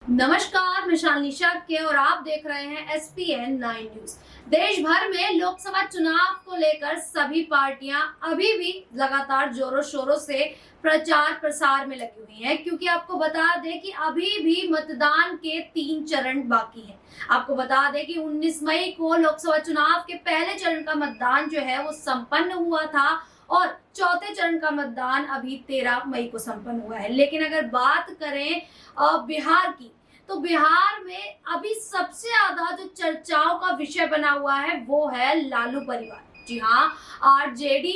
नमस्कार, मैं शालिनी के और आप देख रहे हैं SPN 9 न्यूज। देश भर में लोकसभा चुनाव को लेकर सभी पार्टियां अभी भी लगातार जोरों शोरों से प्रचार प्रसार में लगी हुई हैं, क्योंकि आपको बता दें कि अभी भी मतदान के 3 चरण बाकी हैं। आपको बता दें कि 19 मई को लोकसभा चुनाव के पहले चरण का मतदान जो है वो संपन्न हुआ था और चौथे चरण का मतदान अभी 13 मई को संपन्न हुआ है। लेकिन अगर बात करें बिहार की, तो बिहार में अभी सबसे ज्यादा जो चर्चाओं का विषय बना हुआ है वो है लालू परिवार। जी हाँ, आरजेडी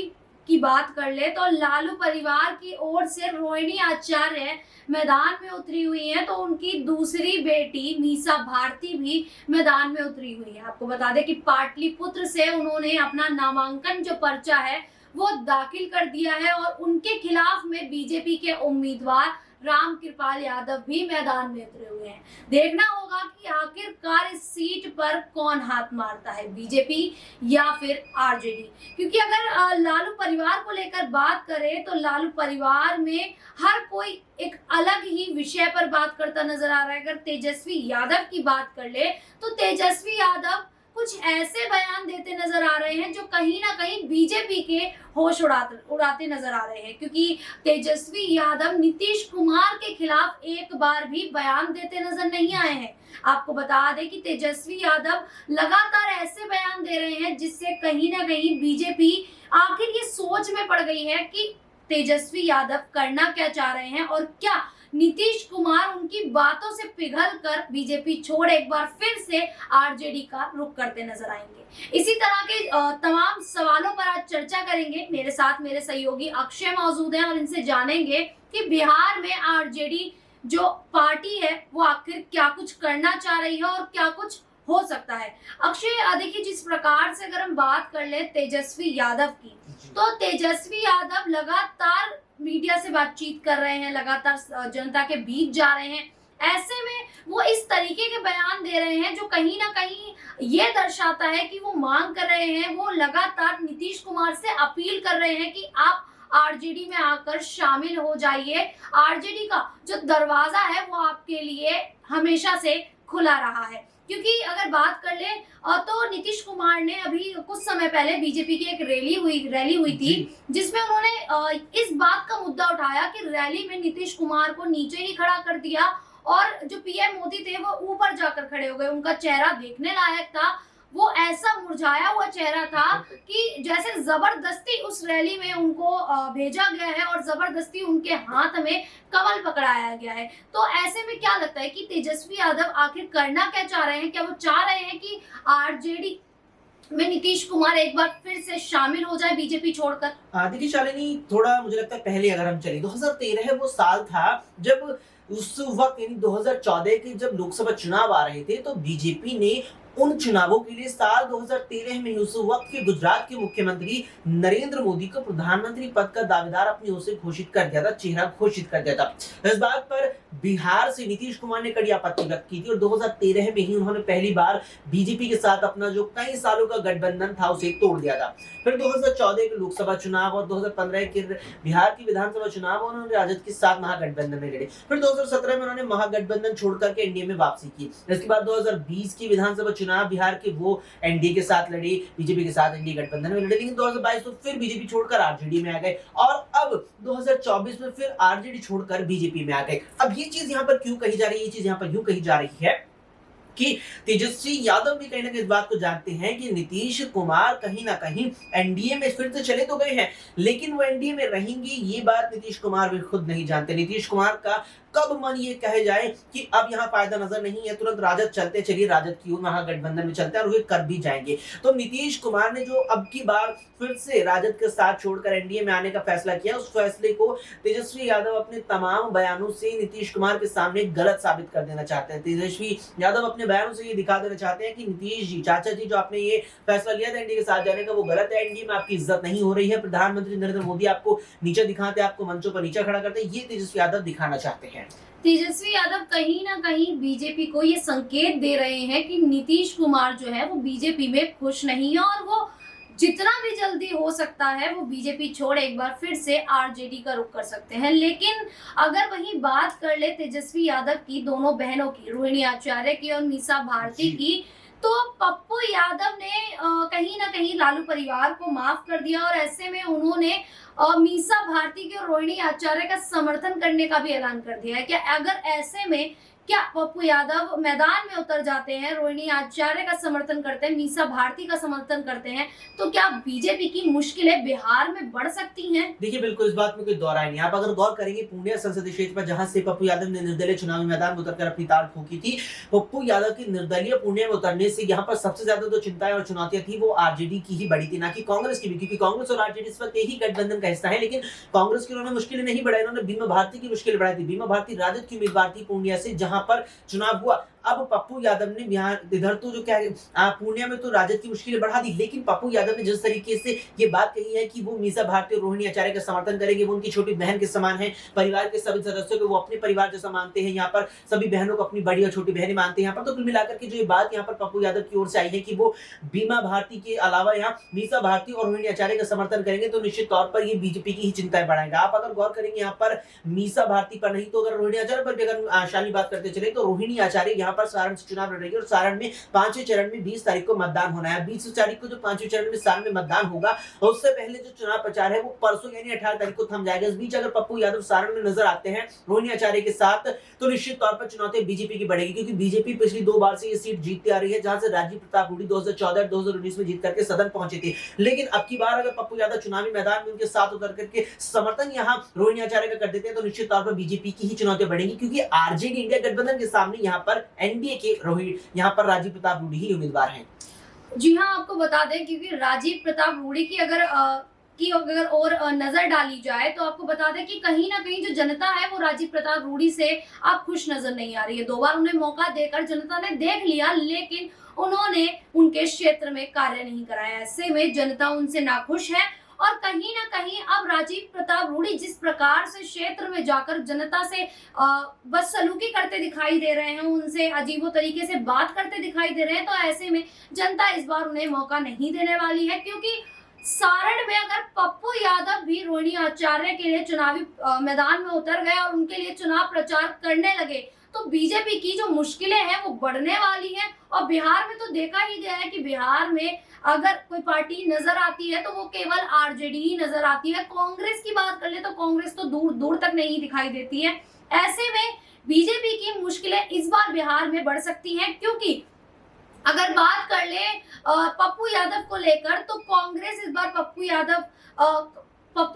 की बात कर ले तो लालू परिवार की ओर से रोहिणी आचार्य मैदान में उतरी हुई है, तो उनकी दूसरी बेटी मीसा भारती भी मैदान में उतरी हुई है। आपको बता दें कि पाटलिपुत्र से उन्होंने अपना नामांकन जो पर्चा है वो दाखिल कर दिया है और उनके खिलाफ में बीजेपी के उम्मीदवार राम कृपाल यादव भी मैदान में उतरे हुए हैं। देखना होगा कि आखिरकार इस सीट पर कौन हाथ मारता है, बीजेपी या फिर आरजेडी। क्योंकि अगर लालू परिवार को लेकर बात करें तो लालू परिवार में हर कोई एक अलग ही विषय पर बात करता नजर आ रहा है। अगर तेजस्वी यादव की बात कर ले तो तेजस्वी यादव कुछ ऐसे बयान देते नजर आ रहे हैं जो कहीं ना कहीं बीजेपी के होश उड़ाते नजर आ रहे हैं, क्योंकि तेजस्वी यादव नीतीश कुमार के खिलाफ एक बार भी बयान देते नजर नहीं आए हैं। आपको बता दें कि तेजस्वी यादव लगातार ऐसे बयान दे रहे हैं जिससे कहीं ना कहीं बीजेपी आखिर ये सोच में पड़ गई है कि तेजस्वी यादव करना क्या चाह रहे हैं और क्या नीतीश कुमार उनकी बातों से पिघल कर बीजेपी छोड़ एक बार फिर से आरजेडी का रुख करते नजर आएंगे। इसी तरह के तमाम सवालों पर आज चर्चा करेंगे। मेरे साथ मेरे सहयोगी अक्षय मौजूद हैं और इनसे जानेंगे कि बिहार में आरजेडी जो पार्टी है वो आखिर क्या कुछ करना चाह रही है और क्या कुछ हो सकता है। अक्षय, देखिए, जिस प्रकार से अगर हम बात कर ले तेजस्वी यादव की, तो तेजस्वी यादव लगातार मीडिया से बातचीत कर रहे हैं, लगातार जनता के बीच जा रहे हैं। ऐसे में वो इस तरीके के बयान दे रहे हैं जो कहीं ना कहीं ये दर्शाता है कि वो मांग कर रहे हैं, वो लगातार नीतीश कुमार से अपील कर रहे हैं कि आप आरजेडी में आकर शामिल हो जाइए। आरजेडी का जो दरवाजा है वो आपके लिए हमेशा से खुला रहा है। क्योंकि अगर बात कर ले तो नीतीश कुमार ने अभी कुछ समय पहले बीजेपी की एक रैली हुई थी, जिसमें उन्होंने इस बात का मुद्दा उठाया कि रैली में नीतीश कुमार को नीचे ही खड़ा कर दिया और जो पीएम मोदी थे वो ऊपर जाकर खड़े हो गए। उनका चेहरा देखने लायक था, वो ऐसा मुरझाया हुआ चेहरा था कि जैसे जबरदस्ती उस रैली में उनको भेजा गया है और जबरदस्ती उनके हाथ में कमल पकड़ाया गया है। तो ऐसे में क्या लगता है कि तेजस्वी यादव आखिर करना क्या चाह रहे हैं? क्या वो चाह रहे हैं कि आरजेडी में नीतीश कुमार एक बार फिर से शामिल हो जाए बीजेपी छोड़कर? देखिए शालिनी, थोड़ा मुझे लगता है पहले अगर हम चले 2013 वो साल था जब उस वक्त यानी 2014 के जब लोकसभा चुनाव आ रहे थे, तो बीजेपी ने उन चुनावों के लिए साल 2013 में उस वक्त के गुजरात के मुख्यमंत्री नरेंद्र मोदी को प्रधानमंत्री पद का दावेदार अपनी ओर से घोषित कर दिया था, चेहरा घोषित कर दिया था। इस बात पर बिहार से नीतीश कुमार ने कड़ी आपत्ति व्यक्त की थी और 2013 में ही उन्होंने पहली बार बीजेपी के साथ अपना जो कई सालों का गठबंधन था उसे तोड़ दिया था। फिर 2014 के लोकसभा चुनाव और 2015 के बिहार की विधानसभा चुनाव उन्होंने राजद के साथ महागठबंधन में लड़े। फिर 2017 में उन्होंने महागठबंधन छोड़ करके एनडीए में वापसी की। इसके बाद 2020 की विधानसभा चुनाव बिहार के वो एनडीए के साथ लड़े, बीजेपी के साथ एनडीए गठबंधन में लड़े, लेकिन 2022 तो फिर बीजेपी छोड़कर आरजेडी में आ गए और अब 2024 में फिर आरजेडी छोड़कर बीजेपी में आ गए। अब ये चीज यहाँ पर क्यों कही जा रही है? ये चीज यहाँ पर यूं कही जा रही है कि तेजस्वी यादव भी कहीं ना कहीं इस बात को जानते हैं कि नीतीश कुमार कहीं ना कहीं एनडीए में फिर से चले तो गए हैं, लेकिन वो एनडीए में रहेंगे ये बात नीतीश कुमार भी खुद नहीं जानते। नीतीश कुमार का कब मन ये कहे जाए कि अब यहाँ फायदा नजर नहीं है, तुरंत राजद चलते, चलिए राजद की ओर महागठबंधन में चलते हैं, और वे कर भी जाएंगे। तो नीतीश कुमार ने जो अब की बार फिर से राजद के साथ छोड़कर एनडीए में आने का फैसला किया, उस फैसले को तेजस्वी यादव अपने तमाम बयानों से नीतीश कुमार के सामने गलत साबित कर देना चाहते हैं। तेजस्वी यादव अपने बयानों से ये दिखा देना चाहते हैं कि नीतीश जी, चाचा जी, जो आपने ये फैसला लिया था एनडीए के साथ जाने का वो गलत है, एनडीए में आपकी इज्जत नहीं हो रही है, प्रधानमंत्री नरेंद्र मोदी आपको नीचे दिखाते हैं, आपको मंचों पर नीचे खड़ा करते हैं, ये तेजस्वी यादव दिखाना चाहते हैं। तेजस्वी यादव कहीं ना कहीं बीजेपी को ये संकेत दे रहे हैं कि नीतीश कुमार जो है वो बीजेपी में खुश नहीं है और वो जितना भी जल्दी हो सकता है वो बीजेपी छोड़ एक बार फिर से आरजेडी का रुख कर सकते हैं। लेकिन अगर वहीं बात कर ले तेजस्वी यादव की, दोनों बहनों की, रोहिणी आचार्य की और मीसा भारती की, तो पप्पू यादव ने कहीं ना कहीं लालू परिवार को माफ कर दिया और ऐसे में उन्होंने मीसा भारती की और रोहिणी आचार्य का समर्थन करने का भी ऐलान कर दिया है। क्या अगर ऐसे में क्या पप्पू यादव मैदान में उतर जाते हैं, रोहिणी आचार्य का समर्थन करते हैं, मीसा भारती का समर्थन करते हैं, तो क्या बीजेपी की मुश्किलें बिहार में बढ़ सकती हैं? देखिए, बिल्कुल इस बात में कोई दौरा नहीं। आप अगर गौर करेंगे पूर्णिया संसदीय क्षेत्र पर, जहां से पप्पू यादव ने निर्दलीय चुनावी मैदान में उतरकर अपनी ताल ठोकी थी, पप्पू यादव की निर्दलीय पूर्णिया में उतरने से यहाँ पर सबसे ज्यादा जो चिंताएं और चुनौतियां थी वो आरजेडी की ही बड़ी थी, ना कि कांग्रेस की भी, क्योंकि कांग्रेस और आरजेडी इस वक्त एक ही गठबंधन का हिस्सा है। लेकिन कांग्रेस की उन्होंने मुश्किलें नहीं बढ़ाई, उन्होंने बीमा भारती की मुश्किल बढ़ाई थी। बीमा भारती राजद की उम्मीदवार थी पूर्णिया से, जहां पर चुनाव हुआ। अब पप्पू यादव ने बिहार इधर तो जो क्या पूर्णिया में तो राजद की मुश्किलें बढ़ा दी, लेकिन पप्पू यादव ने जिस तरीके से ये बात कही है कि वो मीसा भारती और रोहिणी आचार्य का समर्थन करेंगे, वो उनकी छोटी बहन के समान है, परिवार के सभी सदस्यों को वो अपने परिवार जैसा मानते हैं, यहाँ पर सभी बहनों को अपनी बड़ी और छोटी बहनें मानते हैं यहाँ पर। तो कुल मिलाकर के जो ये बात यहाँ पर पप्पू यादव की ओर से आई है कि वो बीमा भारती के अलावा यहाँ मीसा भारती और रोहिणी आचार्य का समर्थन करेंगे, तो निश्चित तौर पर ये बीजेपी की ही चिंताएं बढ़ाएगा। आप अगर गौर करेंगे यहाँ पर मीसा भारती पर नहीं तो अगर रोहिणी आचार्य पर भी अगर शाली बात करते चले, तो रोहिणी आचार्य यहाँ पर सारण से चुनाव लड़ रही है और सारण में 5वें चरण में 20 तारीख को मतदान होना है। 20 तारीख को जो 5वें चरण में सारण में मतदान होगा, उससे पहले जो चुनाव प्रचार है वो परसों यानी 18 तारीख को थम जाएगा। इस बीच अगर पप्पू यादव सारण में नजर आते हैं रोहिणी आचार्य के साथ, तो निश्चित तौर पर चुनौती बीजेपी की बढ़ेगी, क्योंकि बीजेपी पिछली 2 बार से ये सीट जीतती आ रही है, जहां से राजीव प्रताप रूडी 2014 और 2019 में जीत करके सदन पहुंचे थे। लेकिन अब की बार अगर पप्पू यादव चुनावी मैदान में उनके साथ उतर करके समर्थन यहाँ रोहिणी आचार्य का कर देते हैं, तो निश्चित तौर पर बीजेपी की ही चुनौतियां बढ़ेंगी, क्योंकि आरजेडी इंडिया गठबंधन के सामने यहाँ पर एनडीए के यहाँ पर राजीव प्रताप रूडी ही उम्मीदवार हैं। जी हाँ, आपको बता दें क्योंकि राजीव प्रताप रूडी की अगर और नजर डाली जाए तो आपको बता दें कि कहीं ना कहीं जो जनता है वो राजीव प्रताप रूडी से अब खुश नजर नहीं आ रही है। 2 बार उन्हें मौका देकर जनता ने देख लिया, लेकिन उन्होंने उनके क्षेत्र में कार्य नहीं कराया। ऐसे में जनता उनसे नाखुश है और कहीं ना कहीं अब राजीव प्रताप रूडी जिस प्रकार से क्षेत्र में जाकर जनता से बदसलूकी करते दिखाई दे रहे हैं, उनसे अजीबो तरीके से बात करते दिखाई दे रहे हैं, तो ऐसे में जनता इस बार उन्हें मौका नहीं देने वाली है। क्योंकि सारण में अगर पप्पू यादव भी रोहिणी आचार्य के लिए चुनावी मैदान में उतर गए और उनके लिए चुनाव प्रचार करने लगे, तो बीजेपी की जो मुश्किलें हैं वो बढ़ने वाली हैं। और बिहार में तो देखा ही गया है कि बिहार में अगर कोई पार्टी नजर आती है तो वो केवल आरजेडी ही नजर आती है। कांग्रेस की बात कर ले तो कांग्रेस तो दूर दूर तक नहीं दिखाई देती है। ऐसे में बीजेपी की मुश्किलें इस बार बिहार में बढ़ सकती हैं, क्योंकि अगर बात कर ले पप्पू यादव को लेकर, तो कांग्रेस इस बार पप्पू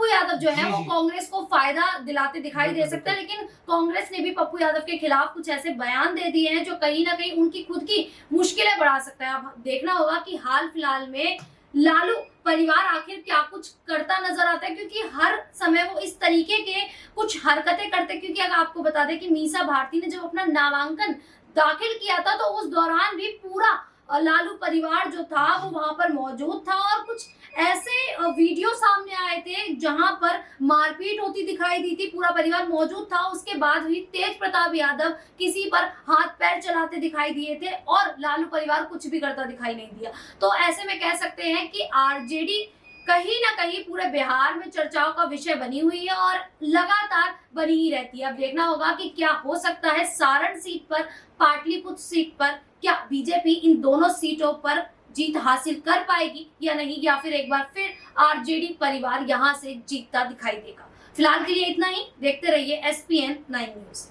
यादव जो है वो कांग्रेस को फायदा दिलाते दिखाई दे सकता है। लेकिन कांग्रेस ने भी पप्पू यादव के खिलाफ कुछ ऐसे बयान दे दिए हैं जो कहीं ना कहीं उनकी खुद की मुश्किलें बढ़ा सकता है। अब देखना होगा कि हाल फिलहाल में लालू परिवार आखिर क्या कुछ करता नजर आता है, क्योंकि हर समय वो इस तरीके के कुछ हरकतें करते। क्योंकि अगर आपको बता दें कि मीसा भारती ने जब अपना नामांकन दाखिल किया था, तो उस दौरान भी पूरा लालू परिवार जो था वो वहां पर मौजूद था और कुछ ऐसे वीडियो सामने आए थे जहां पर मारपीट होती दिखाई दी थी, पूरा परिवार मौजूद था। उसके बाद भी तेज प्रताप यादव किसी पर हाथ पैर चलाते दिखाई दिए थे और लालू परिवार कुछ भी करता दिखाई नहीं दिया। तो ऐसे में कह सकते हैं कि आरजेडी कहीं ना कहीं पूरे बिहार में चर्चाओं का विषय बनी हुई है और लगातार बनी ही रहती है। अब देखना होगा कि क्या हो सकता है सारण सीट पर, पाटलिपुत्र सीट पर, क्या बीजेपी इन दोनों सीटों पर जीत हासिल कर पाएगी या नहीं, या फिर एक बार फिर आरजेडी परिवार यहां से जीतता दिखाई देगा। फिलहाल के लिए इतना ही। देखते रहिए SPN 9 न्यूज।